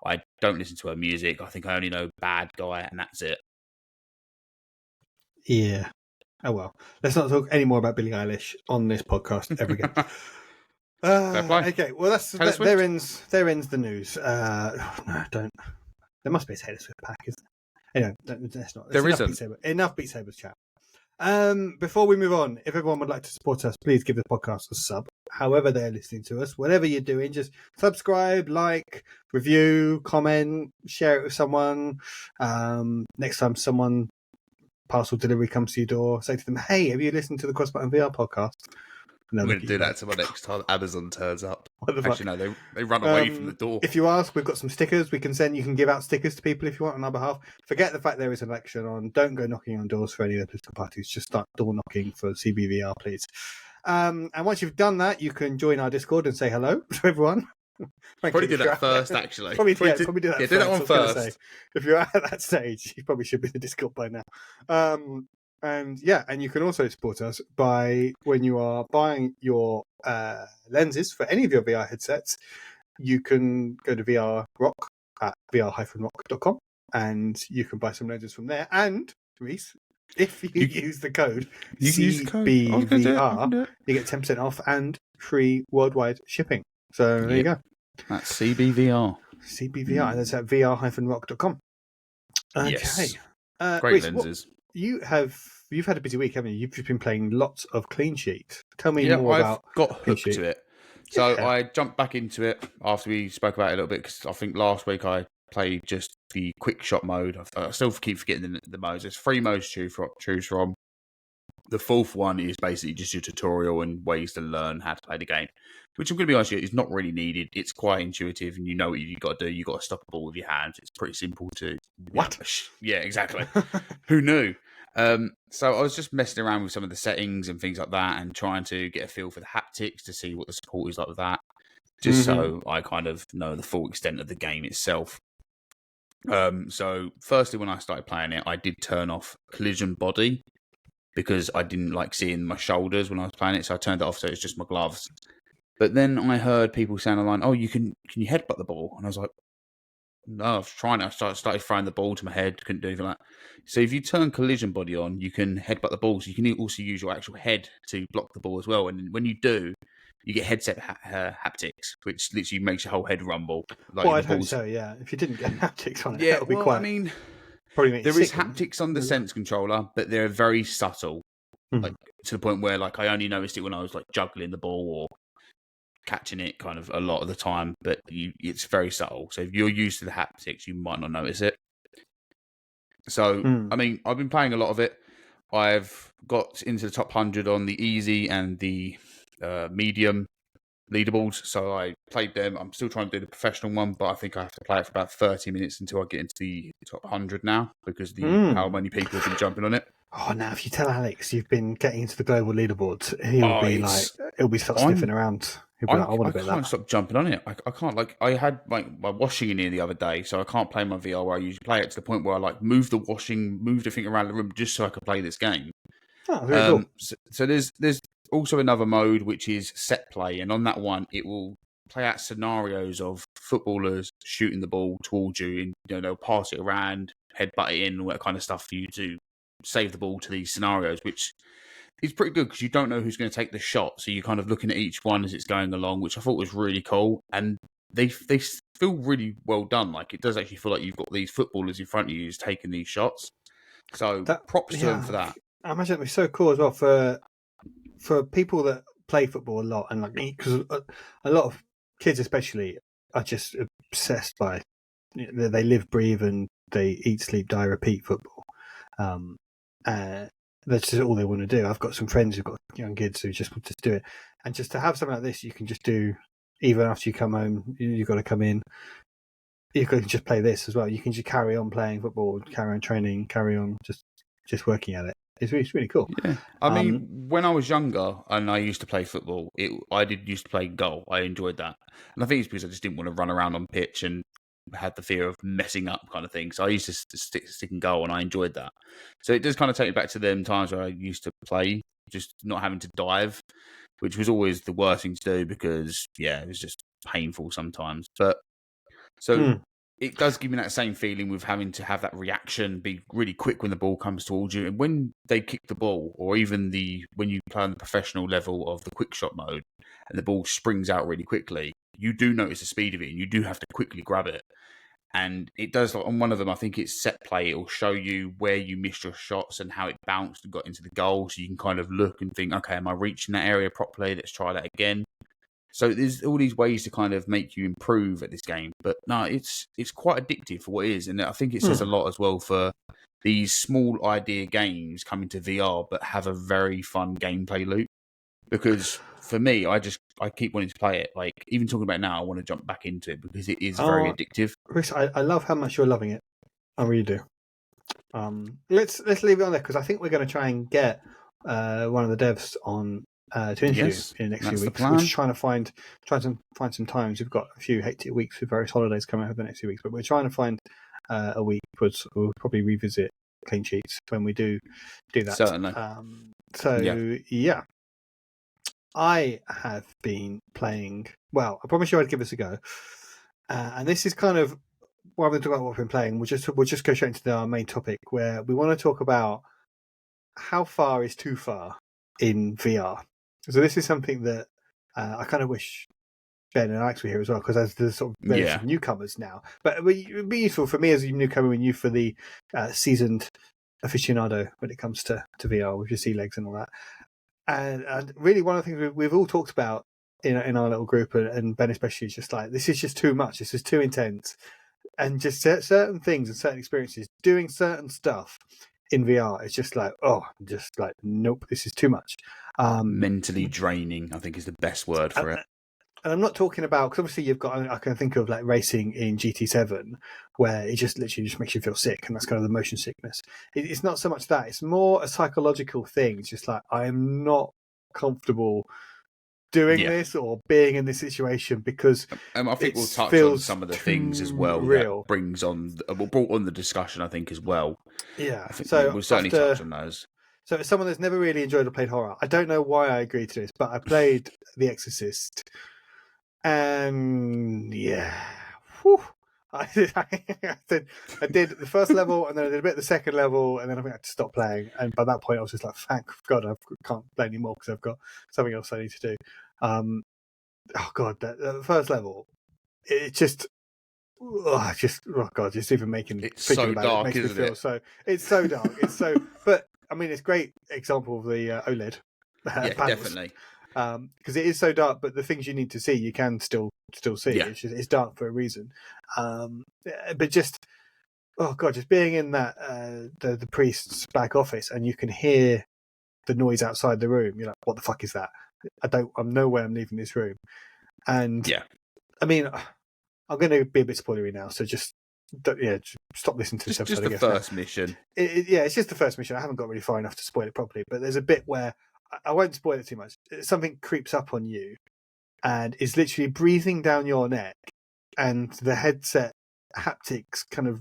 I don't listen to her music. I think I only know Bad Guy and that's it. Yeah. Oh, well. Let's not talk any more about Billie Eilish on this podcast ever again. Okay, well, there ends the news. No, don't. There must be a Taylor Swift pack, isn't there? Anyway, that's not. There isn't. Enough Beat Sabers chat. Before we move on, if everyone would like to support us, please give the podcast a sub. However they're listening to us, whatever you're doing, just subscribe, like, review, comment, share it with someone. Next time someone parcel delivery comes to your door, say to them, "Hey, have you listened to the Cross Button VR podcast?" I'm going to do that to my next time Amazon turns up. Actually, no, they run away from the door. If you ask, we've got some stickers we can send. You can give out stickers to people if you want on our behalf. Forget the fact there is an election on. Don't go knocking on doors for any of the political parties. Just start door knocking for CBVR, please. And once you've done that, you can join our Discord and say hello to everyone. Probably do that first, actually. Probably do that first. Do that one first. If you're at that stage, you probably should be in the Discord by now. And you can also support us by when you are buying your lenses for any of your VR headsets, you can go to VR Rock at vr-rock.com and you can buy some lenses from there. And, Reese, if you use the code CBVR, you get 10% off and free worldwide shipping. So there you go. That's CBVR. CBVR, and that's at vr-rock.com. Okay. Yes. Great Reese, lenses. You've had a busy week, haven't you? You've just been playing lots of Cleansheets. Tell me more about. I've got hooked to it. So I jumped back into it after we spoke about it a little bit because I think last week I played just the quick shot mode. I still keep forgetting the modes. There's 3 modes to choose from. The fourth one is basically just your tutorial and ways to learn how to play the game, which I'm going to be honest with you, is not really needed. It's quite intuitive, and you know what you've got to do. You've got to stop a ball with your hands. It's pretty simple to... What? Yeah, exactly. Who knew? So I was just messing around with some of the settings and things like that and trying to get a feel for the haptics to see what the support is like with that, just so I kind of know the full extent of the game itself. So firstly, when I started playing it, I did turn off collision body because I didn't like seeing my shoulders when I was playing it, so I turned it off so it's just my gloves. But then I heard people saying online, "Oh, can you headbutt the ball?" And I was like, "No, I was trying it. I started throwing the ball to my head, couldn't do anything like that." So if you turn collision body on, you can headbutt the ball. So you can also use your actual head to block the ball as well. And when you do, you get headset haptics, which literally makes your whole head rumble. Like well, I'd hope so, yeah. If you didn't get haptics on it, that would be quite... I mean... Probably there is haptics on the Sense controller, but they're very subtle, like to the point where like I only noticed it when I was like juggling the ball or catching it kind of a lot of the time. But it's very subtle. So if you're used to the haptics, you might not notice it. So I mean, I've been playing a lot of it. I've got into the top 100 on the easy and the medium leaderboards, so I played them. I'm still trying to do the professional one, but I think I have to play it for about 30 minutes until I get into the top 100 now, because how many people have been jumping on it. Oh, now if you tell Alex you've been getting into the global leaderboards, he'll be start sniffing around. He'll be like, I can't stop jumping on it. I can't, like, I had like my washing in here the other day, so I can't play my VR where I usually play it, to the point where I like moved the thing around the room just so I could play this game. Oh, very cool. So there's also another mode which is set play, and on that one it will play out scenarios of footballers shooting the ball towards you, and they'll pass it around, headbutt it in, all that kind of stuff for you to save the ball to these scenarios, which is pretty good because you don't know who's going to take the shot, so you're kind of looking at each one as it's going along, which I thought was really cool. And they feel really well done. Like, it does actually feel like you've got these footballers in front of you who's taking these shots, so props to them for that. I imagine it'd be so cool as well for people that play football a lot, and like, because a lot of kids especially are just obsessed by, they live, breathe, and they eat, sleep, die, repeat football. That's just all they want to do. I've got some friends who've got young kids who just want to do it, and just to have something like this you can just do even after you come home. You've got to come in, you can just play this as well. You can just carry on playing football, carry on training, carry on just working at it. It's really cool. Yeah, I mean, when I was younger and I used to play football, I did used to play goal. I enjoyed that, and I think it's because I just didn't want to run around on pitch and had the fear of messing up, kind of thing. So I used to stick in goal, and I enjoyed that. So it does kind of take me back to them times where I used to play, just not having to dive, which was always the worst thing to do because it was just painful sometimes. But so. It does give me that same feeling with having to have that reaction, be really quick when the ball comes towards you. And when they kick the ball, or even when you play on the professional level of the quick shot mode and the ball springs out really quickly, you do notice the speed of it and you do have to quickly grab it. And it does, like on one of them, I think it's set play, it will show you where you missed your shots and how it bounced and got into the goal. So you can kind of look and think, okay, am I reaching that area properly? Let's try that again. So there's all these ways to kind of make you improve at this game. But no, it's quite addictive for what it is. And I think it says a lot as well for these small idea games coming to VR, but have a very fun gameplay loop. Because for me, I keep wanting to play it. Like, even talking about it now, I want to jump back into it because it is very addictive. Chris, I love how much you're loving it. I really do. Let's leave it on there, because I think we're going to try and get one of the devs on to interview in the next few weeks. We're just trying to find some times. We've got a few hectic weeks with various holidays coming over the next few weeks, but we're trying to find a week. We'll probably revisit Cleansheets when we do that. Certainly. I have been playing. Well, I promised you I'd give this a go, and this is kind of what I'm going to talk about. What we've been playing. We'll just go straight into our main topic, where we want to talk about how far is too far in VR. So this is something that I kind of wish Ben and Alex were here as well, because as the sort of newcomers now. But it would be useful for me as a newcomer and you for the seasoned aficionado when it comes to VR with your sea legs and all that. And really, one of the things we've all talked about in our little group, and Ben especially, is just like, this is just too much. This is too intense. And just certain things and certain experiences, doing certain stuff in VR. It's just like, nope, this is too much. Mentally draining, I think, is the best word for it. And I'm not talking about, because obviously you've got, I can think of like racing in GT7, where it just literally just makes you feel sick, and that's kind of the motion sickness. It's not so much that, it's more a psychological thing. It's just like, I'm not comfortable doing this or being in this situation, because I think we'll touch on some of the things as well real. that brought on the discussion, I think, as well. Yeah, I think so we'll certainly touch on those. So as someone that's never really enjoyed or played horror, I don't know why I agreed to this, but I played The Exorcist, and yeah, I did the first level, and then I did a bit of the second level, and then I think I had to stop playing. And by that point, I was just like, "Thank God, I can't play anymore because I've got something else I need to do." Oh God, the first level, it just. Just even it's so dark, it makes me feel so. It's so dark. It's so, but I mean, it's a great example of the OLED. Definitely. Because it is so dark, but the things you need to see, you can still see. Yeah. It's dark for a reason. But just just being in that the priest's back office, and you can hear the noise outside the room. You're like, what the fuck is that? I'm nowhere. I'm leaving this room. And I mean, I'm going to be a bit spoilery now, so just stop listening to this episode. Just the first mission. It's just the first mission. I haven't got really far enough to spoil it properly, but there's a bit where I won't spoil it too much. Something creeps up on you and is literally breathing down your neck, and the headset haptics kind of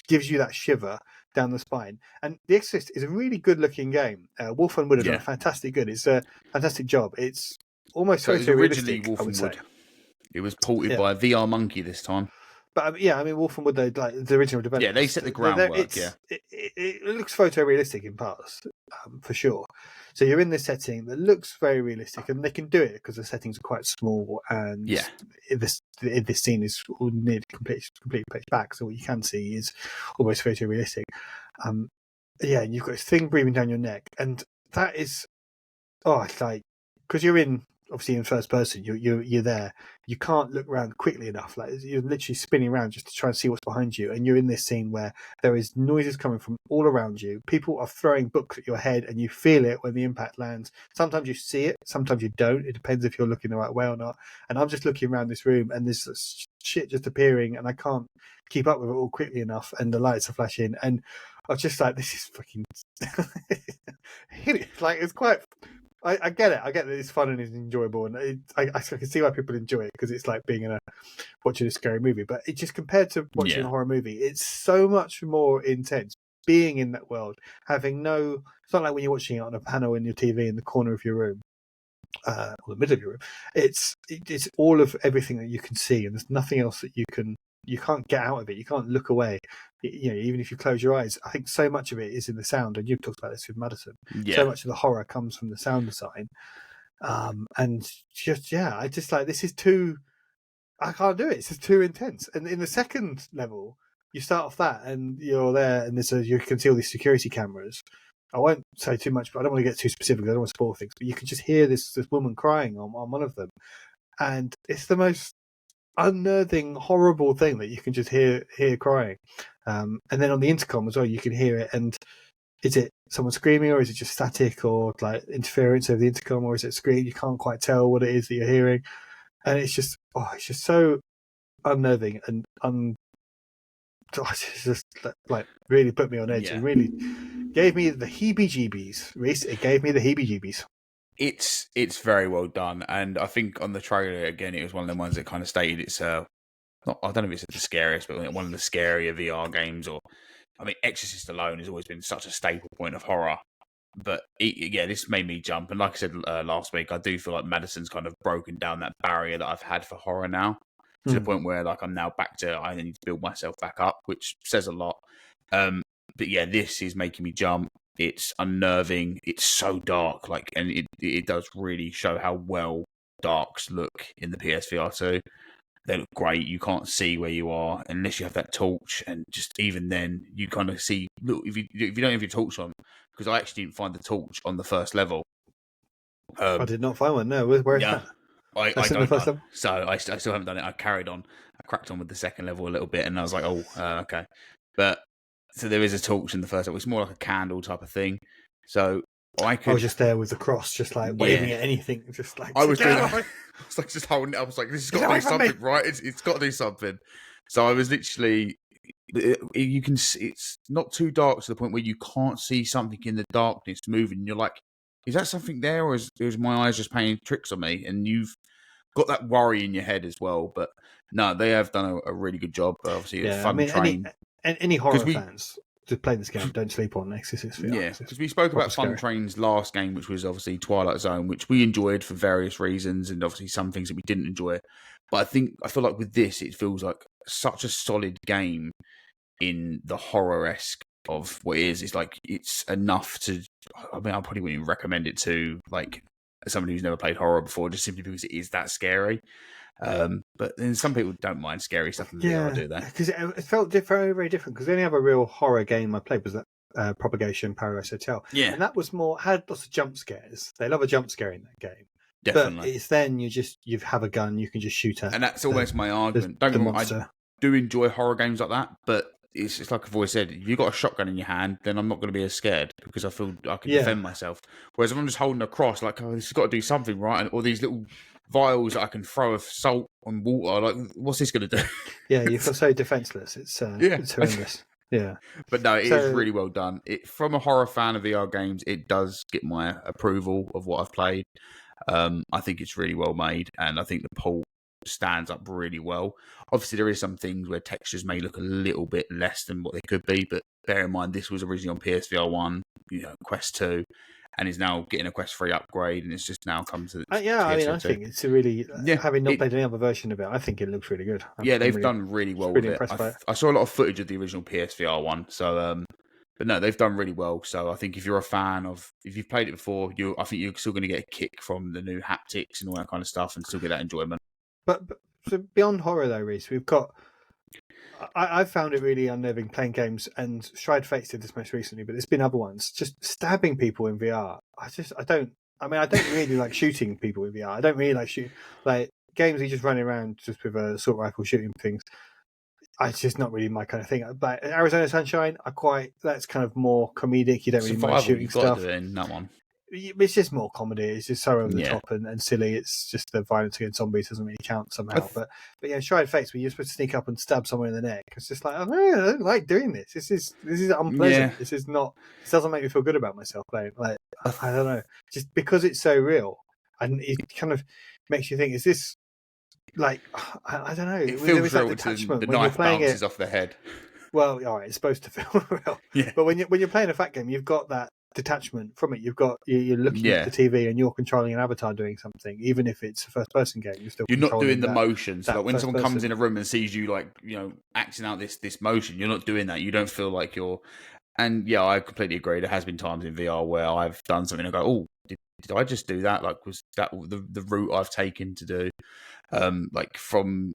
gives you that shiver down the spine. And The Exorcist is a really good looking game. Wolfen Wood have done a fantastic good. It's a fantastic job. It's almost photorealistic, I would say. It was ported by VR Monkey this time. But I mean, Wolfen Wood, like the original developers. Yeah, they set the groundwork. It looks photorealistic in parts, for sure. So you're in this setting that looks very realistic, and they can do it because the settings are quite small, and this scene is nearly completely pitch back, so what you can see is almost photorealistic. And you've got this thing breathing down your neck, and that is, it's like, because you're obviously in first person, you're there. You can't look around quickly enough. Like, you're literally spinning around just to try and see what's behind you. And you're in this scene where there is noises coming from all around you. People are throwing books at your head, and you feel it when the impact lands. Sometimes you see it, sometimes you don't. It depends if you're looking the right way or not. And I'm just looking around this room, and there's shit just appearing, and I can't keep up with it all quickly enough. And the lights are flashing, and I was just like, this is fucking like, it's quite. I get it. I get that it's fun and it's enjoyable, and I can see why people enjoy it, because it's like watching a scary movie. But it just, compared to watching a horror movie, it's so much more intense. Being in that world, having it's not like when you're watching it on a panel in your TV in the corner of your room, or the middle of your room. It's all of everything that you can see, and there's nothing else that you can't get out of it. You can't look away. Even if you close your eyes, I think so much of it is in the sound, and you've talked about this with Madison. So much of the horror comes from the sound design, and I just like, this is too. I can't do it. It's just too intense. And in the second level, you start off that, and you're there, and you can see all these security cameras. I won't say too much, but I don't want to get too specific. I don't want to spoil things. But you can just hear this woman crying on one of them, and it's the most unnerving, horrible thing that you can just hear crying. And then on the intercom as well, you can hear it. And is it someone screaming, or is it just static, or like interference over the intercom, or is it scream? You can't quite tell what it is that you're hearing. And it's just so unnerving, and it's just like really put me on edge, and really gave me the heebie-jeebies. Reese, it gave me the heebie-jeebies. It's very well done, and I think on the trailer again, it was one of the ones that kind of stated it's I don't know if it's the scariest, but one of the scarier VR games. Or, I mean, Exorcist alone has always been such a staple point of horror. But this made me jump, and like I said last week, I do feel like Madison's kind of broken down that barrier that I've had for horror now, to the point where, like, I'm now back to, I need to build myself back up, which says a lot. But this is making me jump. It's unnerving. It's so dark, and it does really show how well darks look in the PSVR2. They look great. You can't see where you are unless you have that torch, and just even then, you kind of see. Look, if you don't have your torch on, because I actually didn't find the torch on the first level. I did not find one. No, where is that? I don't know. So I still haven't done it. I carried on. I cracked on with the second level a little bit, and I was like, okay. But So there is a torch in the first level. It's more like a candle type of thing. So I was just there with the cross, just like waving at anything, just like I was doing. I was like just holding it. I was like, this has got to do something, right? It's got to do something. So I was literally. You can see it's not too dark to the point where you can't see something in the darkness moving. You're like, is that something there, or is my eyes just playing tricks on me? And you've got that worry in your head as well. But no, they have done a really good job. Obviously, it's fun train. Any horror fans to play this game, don't sleep on Exorcist VR. Yeah, because we spoke about Fun Train's last game, which was obviously Twilight Zone, which we enjoyed for various reasons, and obviously some things that we didn't enjoy. But I feel like with this, it feels like such a solid game in the horror-esque of what it is. It's like, it's enough to, I mean, I probably wouldn't even recommend it to like somebody who's never played horror before, just simply because it is that scary. But then some people don't mind scary stuff in VR, do they? Because it felt very, very different, because the only other real horror game I played was that Propagation Paradise Hotel. Yeah. And that was had lots of jump scares. They love a jump scare in that game. Definitely. But it's then you have a gun, you can just shoot at. And that's almost my argument. Don't get me wrong, I do enjoy horror games like that, but it's like I've always said, if you've got a shotgun in your hand, then I'm not going to be as scared, because I feel I can defend myself. Whereas if I'm just holding a cross, like, oh, this has got to do something, right? And all these little vials that I can throw of salt and water, like, what's this going to do? Yeah, you feel so defenseless. It's horrendous. Yeah. But no, it is really well done. From a horror fan of VR games, it does get my approval of what I've played. I think it's really well made, and I think the port stands up really well. Obviously, there is some things where textures may look a little bit less than what they could be, but bear in mind, this was originally on PSVR 1, Quest 2, and is now getting a Quest 3 upgrade, and it's just now come to I think it's a really, having not played any other version of it, I think it looks really good. They've done really well with it. I saw a lot of footage of the original PSVR 1, so but no, they've done really well. So I think if you're a fan if you've played it before, I think you're still going to get a kick from the new haptics and all that kind of stuff, and still get that enjoyment. But so beyond horror though, Reese, we've got. I've found it really unnerving playing games, and Stride Fates did this most recently, but there's been other ones. Just stabbing people in VR. I don't really like shooting people in VR. I don't really like like games where you just running around just with a assault rifle shooting things. It's just not really my kind of thing. But Arizona Sunshine, that's kind of more comedic. You don't really mind shooting stuff. In that one. It's just more comedy. It's just so over the top and silly. It's just the violence against zombies doesn't really count somehow. But Stride Fates, where you're supposed to sneak up and stab someone in the neck. It's just like, I don't like doing this. This is unpleasant. Yeah. This doesn't make me feel good about myself playing. Like, I don't know, just because it's so real, and it kind of makes you think, is this like, I don't know. It feels real when the knife bounces off the head. Well, all right, it's supposed to feel real. Yeah. But when you're playing a fat game, you've got that detachment from it. You're looking at the TV and you're controlling an avatar doing something, even if it's a first person game. You're not doing the motion. So like when someone comes in a room and sees you, like, acting out this motion, you're not doing that. You don't feel like you're. And yeah, I completely agree. There has been times in VR where I've done something and I go, oh, did I just do that? Like, was that the route I've taken to do? I'm going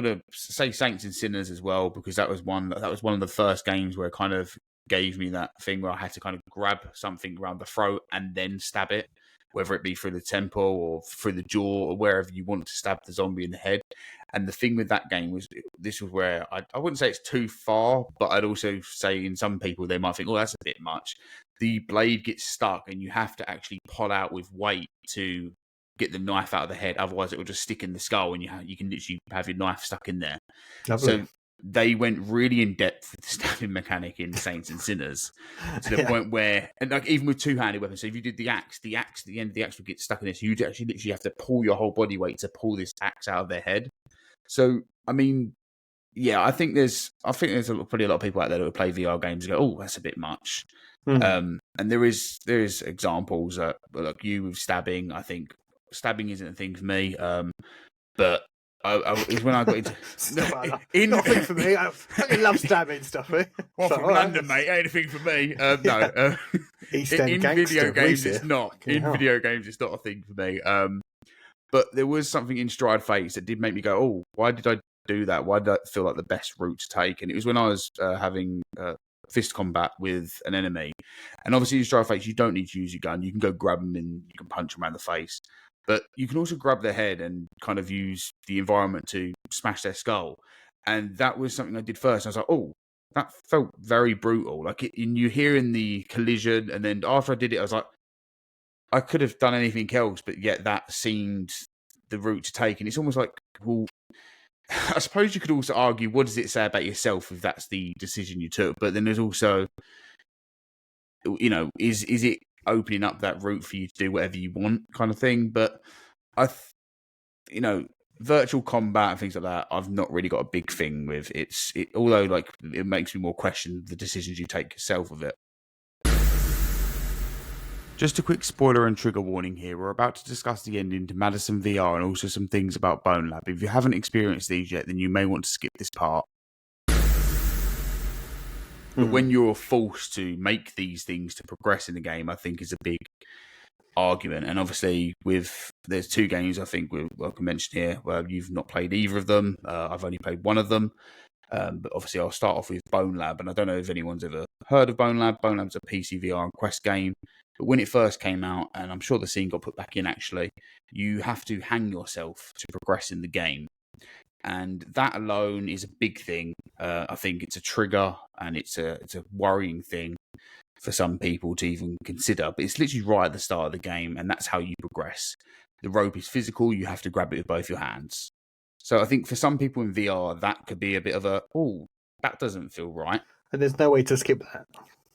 to say Saints and Sinners as well, because that was one of the first games where it kind of gave me that thing where I had to kind of grab something around the throat and then stab it, whether it be through the temple or through the jaw or wherever you want to stab the zombie in the head. And the thing with that game was, this was where I wouldn't say it's too far, but I'd also say in some people they might think, oh, that's a bit much. The blade gets stuck and you have to actually pull out with weight to get the knife out of the head. Otherwise it will just stick in the skull and you can literally have your knife stuck in there. Lovely. So they went really in depth with the stabbing mechanic in Saints and Sinners to the point where, and like even with two-handed weapons, so if you did the axe at the end of the axe would get stuck in this. You'd actually literally have to pull your whole body weight to pull this axe out of their head. So, I mean, yeah, I think there's probably a lot of people out there that would play VR games and go, oh, that's a bit much. And there is examples like you with stabbing. I think stabbing isn't a thing for me, but it was when I got into not a thing for me. I fucking love stabbing stuff. Well, from London, mate, ain't a thing for me. No, East End in video games, it's not. Video games, it's not a thing for me. But there was something in Stride Fates that did make me go, oh, why did I do that? Why did that feel like the best route to take? And it was when I was having fist combat with an enemy. And obviously in Stride Fates, you don't need to use your gun. You can go grab them and you can punch them around the face. But you can also grab their head and kind of use the environment to smash their skull. And that was something I did first. I was like, oh, that felt very brutal. Like you hearing the collision, and then after I did it, I was like, I could have done anything else, but yet that seemed the route to take. And it's almost like, well, I suppose you could also argue, what does it say about yourself if that's the decision you took? But then there's also, is it opening up that route for you to do whatever you want, kind of thing? But virtual combat and things like that, I've not really got a big thing with. Although like it makes me more question the decisions you take yourself with it. Just a quick spoiler and trigger warning here. We're about to discuss the ending to Madison VR and also some things about Bonelab. If you haven't experienced these yet, then you may want to skip this part. But when you're forced to make these things to progress in the game, I think is a big argument. And obviously, there's two games I think I can mention here where you've not played either of them. I've only played one of them. But obviously, I'll start off with Bonelab. And I don't know if anyone's ever heard of Bonelab. Bonelab's a PC VR and Quest game. But when it first came out, and I'm sure the scene got put back in actually, you have to hang yourself to progress in the game. And that alone is a big thing. I think it's a trigger and it's a worrying thing for some people to even consider. But it's literally right at the start of the game, and that's how you progress. The rope is physical. You have to grab it with both your hands. So I think for some people in VR, that could be a bit of that doesn't feel right. And there's no way to skip that.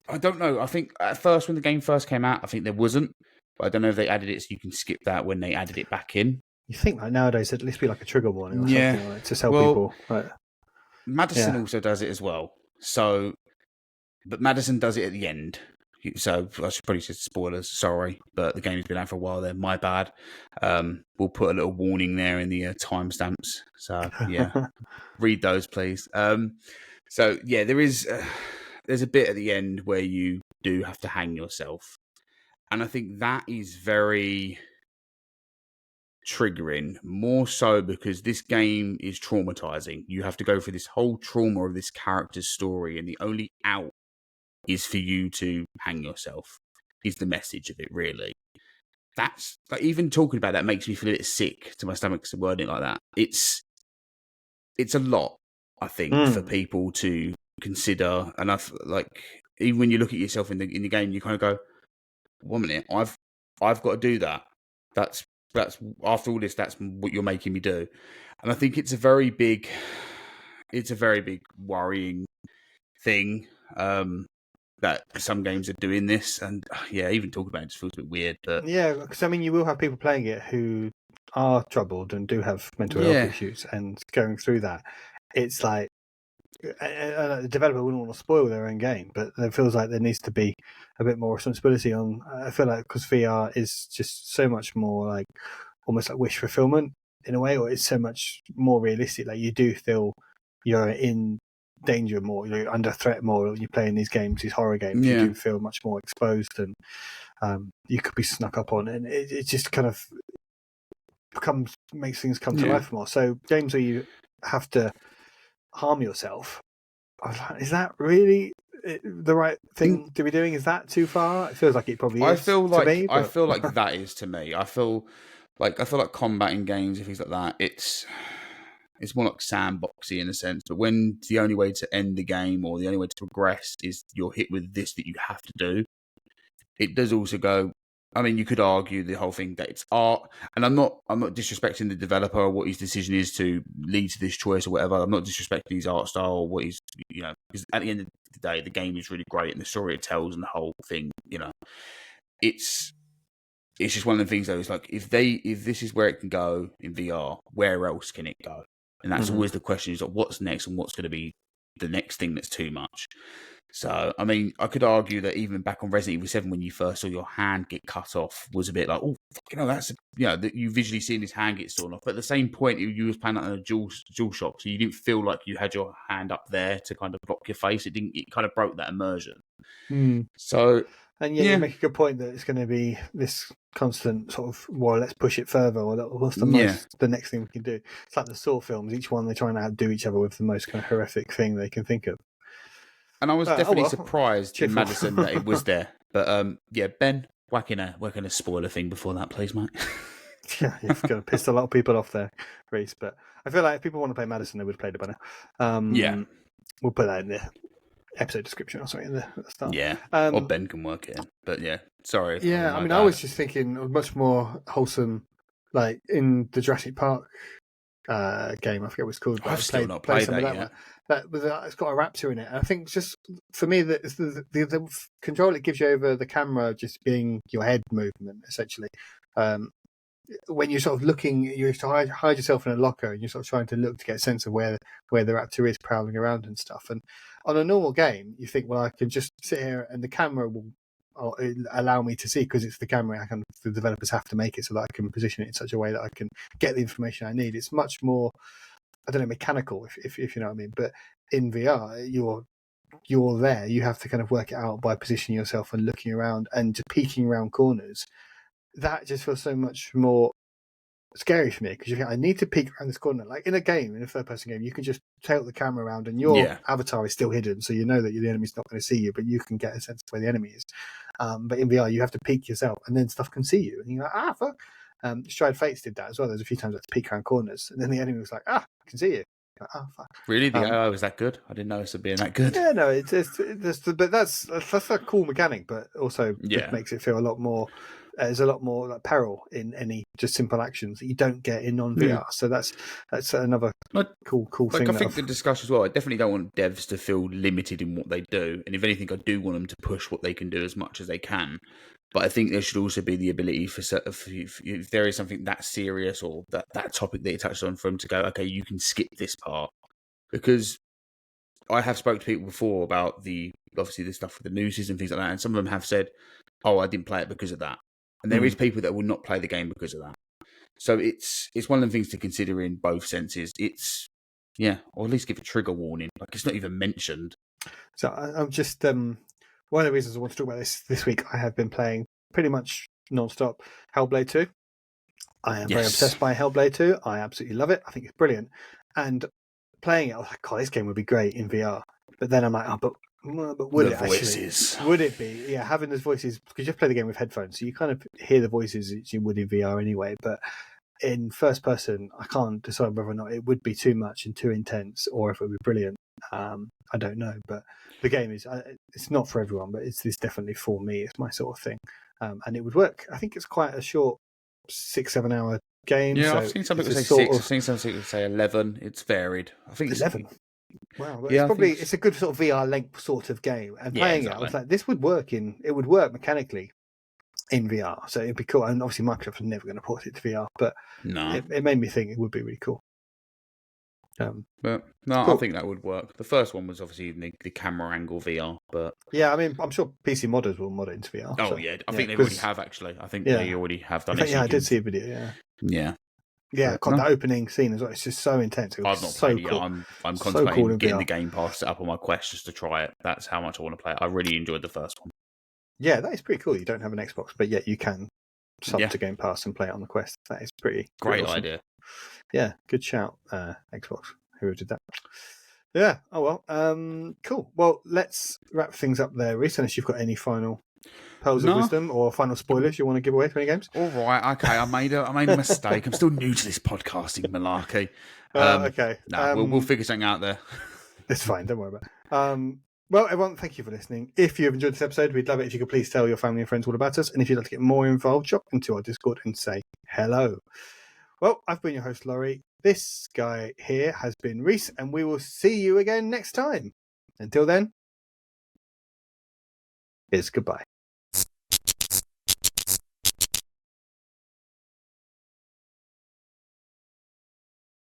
I don't know. I think at first, when the game first came out, I think there wasn't. But I don't know if they added it so you can skip that when they added it back in. You think like nowadays it'd at least be like a trigger warning or something like to tell people. Right? Madison also does it as well. So, but Madison does it at the end. So I should probably say spoilers. Sorry, but the game has been out for a while. There, my bad. We'll put a little warning there in the timestamps. So yeah, read those, please. So yeah, there's a bit at the end where you do have to hang yourself. And I think that is very triggering, more so because this game is traumatizing. You have to go through this whole trauma of this character's story, and the only out is for you to hang yourself, is the message of it, really. That's, like, even talking about that makes me feel a bit sick to my stomach to word it like that. It's a lot, I think, for people to consider. And even when you look at yourself in the game, you kind of go, 1 minute, I've got to do that. That's after all this, that's what you're making me do. And I think it's a very big worrying thing that some games are doing this. And even talking about it just feels a bit weird. But yeah, because I mean, you will have people playing it who are troubled and do have mental health issues, and going through that, it's like the developer wouldn't want to spoil their own game, but it feels like there needs to be a bit more responsibility on. I feel like because VR is just so much more like almost like wish fulfillment in a way, or it's so much more realistic. Like you do feel you're in danger more, you're under threat more when you're playing these games, these horror games. You do feel much more exposed, and you could be snuck up on, and it just kind of makes things come to life more. So games where you have to harm yourself, is that really the right thing to be doing? Is that too far? It feels like it probably is. I feel like that is to me. I feel like combat in games and things like that, it's more like sandboxy in a sense. But when the only way to end the game or the only way to progress is you're hit with this that you have to do, it does also go. I mean, you could argue the whole thing that it's art, and I'm not disrespecting the developer or what his decision is to lead to this choice or whatever. I'm not disrespecting his art style or what he's, because at the end of the day, the game is really great and the story it tells and the whole thing, it's just one of the things though. It's like if this is where it can go in VR, where else can it go? And that's always the question: is like what's next and what's going to be the next thing that's too much. So, I mean, I could argue that even back on Resident Evil 7, when you first saw your hand get cut off, was a bit like, oh, that's, that you visually seeing his hand get sawn off. But at the same point, you was playing that in a dual shock, so you didn't feel like you had your hand up there to kind of block your face. It kind of broke that immersion. So, and you make a good point that it's going to be this constant sort of, well, let's push it further, or what's the next thing we can do? It's like the Saw films, each one they're trying to outdo each other with the most kind of horrific thing they can think of. And I was definitely surprised in Madison that it was there. But Ben, whack in a spoiler thing before that, please, mate. Yeah, you're going to piss a lot of people off there, Reese. But I feel like if people want to play Madison, they would have played it by now. We'll put that in there. episode description or something at the start. Yeah, or Ben can work it in. But yeah, sorry. Yeah, I mean, I was just thinking of much more wholesome, like in the Jurassic Park game. I forget what it's called. But I've still not played that yet. It's got a raptor in it. And I think just for me, the control it gives you over the camera just being your head movement, essentially. When you're sort of looking, you have to hide yourself in a locker and you're sort of trying to look to get a sense of where the raptor is prowling around and stuff. And on a normal game, you think, well, I can just sit here and the camera will allow me to see because it's the camera. The developers have to make it so that I can position it in such a way that I can get the information I need. It's much more, I don't know, mechanical, if you know what I mean. But in VR, you're there. You have to kind of work it out by positioning yourself and looking around and just peeking around corners. That just feels so much more scary for me because you think I need to peek around this corner. Like in a game, in a third-person game, you can just tilt the camera around and your avatar is still hidden, so you know that the enemy's not going to see you, but you can get a sense of where the enemy is. But in VR, you have to peek yourself, and then stuff can see you, and you're like, fuck. Stride Fates did that as well. There's a few times I had to peek around corners, and then the enemy was like, I can see you. Like, fuck. Really, the AI was that good? I didn't notice it being that good. Yeah, no, but that's a cool mechanic, but also it makes it feel a lot more. There's a lot more like peril in any just simple actions that you don't get in non-VR. So that's another cool thing. I think the discussion as well. I definitely don't want devs to feel limited in what they do, and if anything, I do want them to push what they can do as much as they can. But I think there should also be the ability if there is something that serious or that topic that you touched on, for them to go, okay, you can skip this part, because I have spoken to people before about obviously the stuff with the nooses and things like that, and some of them have said, "Oh, I didn't play it because of that." And there is people that will not play the game because of that. So it's one of the things to consider in both senses. Or at least give a trigger warning. Like, it's not even mentioned. So I'm just one of the reasons I want to talk about this week. I have been playing pretty much non-stop Hellblade 2. I am very obsessed by Hellblade 2. I absolutely love it. I think it's brilliant. And playing it, I was like, God, this game would be great in VR. But then I'm like, but would it voices. Actually? Would it be? Yeah, having those voices, because you have to play the game with headphones, so you kind of hear the voices as you would in VR anyway. But in first person, I can't decide whether or not it would be too much and too intense, or if it would be brilliant. I don't know. But the game it's not for everyone, but it's definitely for me. It's my sort of thing, and it would work. I think it's quite a short 6-7 hour game. Yeah, so I've seen some people say 6. I've seen some people say 11. It's varied. I think 11. Wow, it's a good sort of VR length sort of game. And playing it, I was like, this would work mechanically in VR, so it'd be cool. And obviously, Microsoft's never going to port it to VR, but it made me think it would be really cool. But no, cool. I think that would work. The first one was obviously the camera angle VR, but yeah, I mean, I'm sure PC modders will mod it into VR. Oh yeah, I think they already have actually. I think they already have done it. Yeah, I did see a video. Yeah, God, that opening scene as well. It's just so intense. I've not played it yet. I'm contemplating getting the Game Pass set up on my Quest just to try it. That's how much I want to play it. I really enjoyed the first one. Yeah, that is pretty cool. You don't have an Xbox, but yet you can sub to Game Pass and play it on the Quest. That is pretty great awesome. idea. Yeah, good shout, Xbox. Whoever did that. Yeah. Oh well. Cool. Well, let's wrap things up there, Reese. Unless you've got any final pearls of wisdom or final spoilers you want to give away for any games? All right. Okay. I made a mistake. I'm still new to this podcasting malarkey. Okay. No, we'll figure something out there. It's fine. Don't worry about it. Well, everyone, thank you for listening. If you have enjoyed this episode, we'd love it if you could please tell your family and friends all about us. And if you'd like to get more involved, drop into our Discord and say hello. Well, I've been your host, Laurie. This guy here has been Reese, and we will see you again next time. Until then, it's goodbye.